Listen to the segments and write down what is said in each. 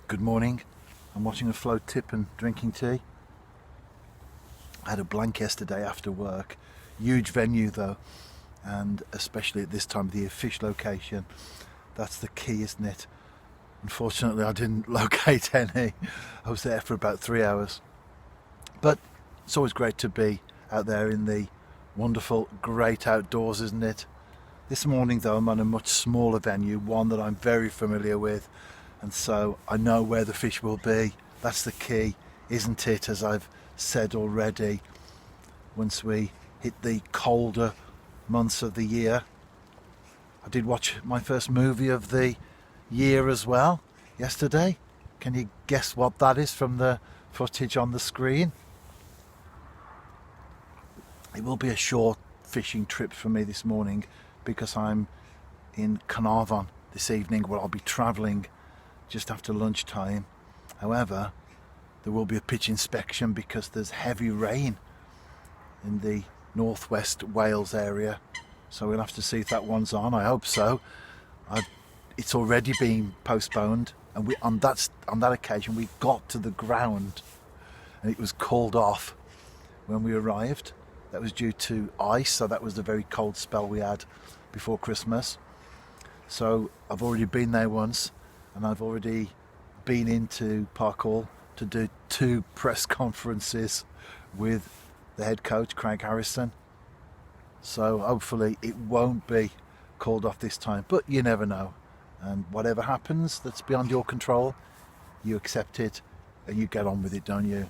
Good morning. I'm watching a float tip and drinking tea. I had a blank yesterday after work. Huge venue though, and especially at this time of the year, fish location. That's the key, isn't it? Unfortunately, I didn't locate any. I was there for about 3 hours. But it's always great to be out there in the wonderful, great outdoors, isn't it? This morning though, I'm on a much smaller venue, one that I'm very familiar with, and so I know where the fish will be. That's the key, isn't it? As I've said already, once we hit the colder months of the year. I did watch my first movie of the year as well yesterday. Can you guess what that is from the footage on the screen? It will be a short fishing trip for me this morning because I'm in Carnarvon this evening where I'll be travelling just after lunchtime. However, there will be a pitch inspection because there's heavy rain in the northwest Wales area, so we'll have to see if that one's on. I hope so. It's already been postponed, and on that occasion we got to the ground and it was called off when we arrived. That was due to ice, so that was the very cold spell we had before Christmas. So I've already been there once, and I've already been into Park Hall to do 2 press conferences with the head coach, Craig Harrison. So hopefully it won't be called off this time, but you never know. And whatever happens that's beyond your control, you accept it and you get on with it, don't you?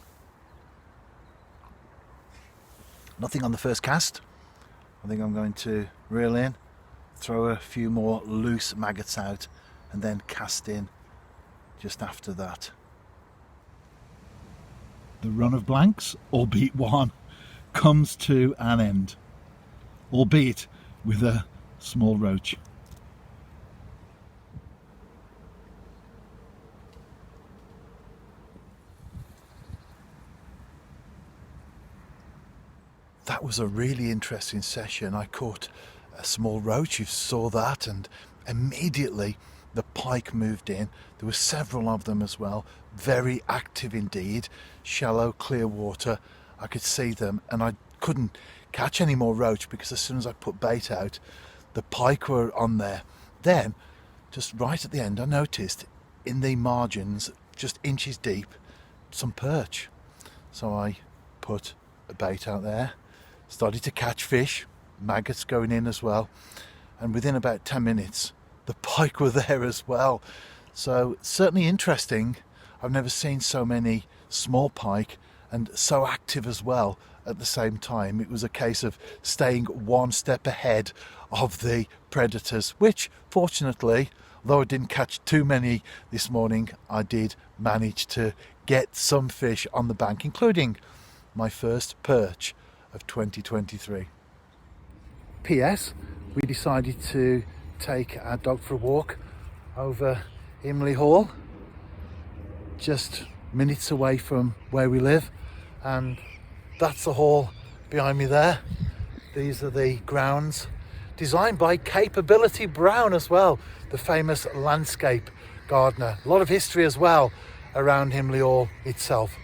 Nothing on the first cast. I think I'm going to reel in, throw a few more loose maggots out, and then cast in just after that. The run of blanks, albeit one, comes to an end, albeit with a small roach. That was a really interesting session. I caught a small roach, you saw that, and immediately the pike moved in. There were several of them as well, very active indeed, shallow, clear water. I could see them, and I couldn't catch any more roach because as soon as I put bait out, the pike were on there. Then, just right at the end, I noticed in the margins, just inches deep, some perch. So I put a bait out there, started to catch fish, maggots going in as well, and within about 10 minutes the pike were there as well. So certainly interesting. I've never seen so many small pike and so active as well at the same time. It was a case of staying one step ahead of the predators, which fortunately, though I didn't catch too many this morning, I did manage to get some fish on the bank, including my first perch of 2023. P.S. We decided to take our dog for a walk over Himley Hall, just minutes away from where we live, and that's the hall behind me there. These are the grounds, designed by Capability Brown as well, the famous landscape gardener. A lot of history as well around Himley Hall itself.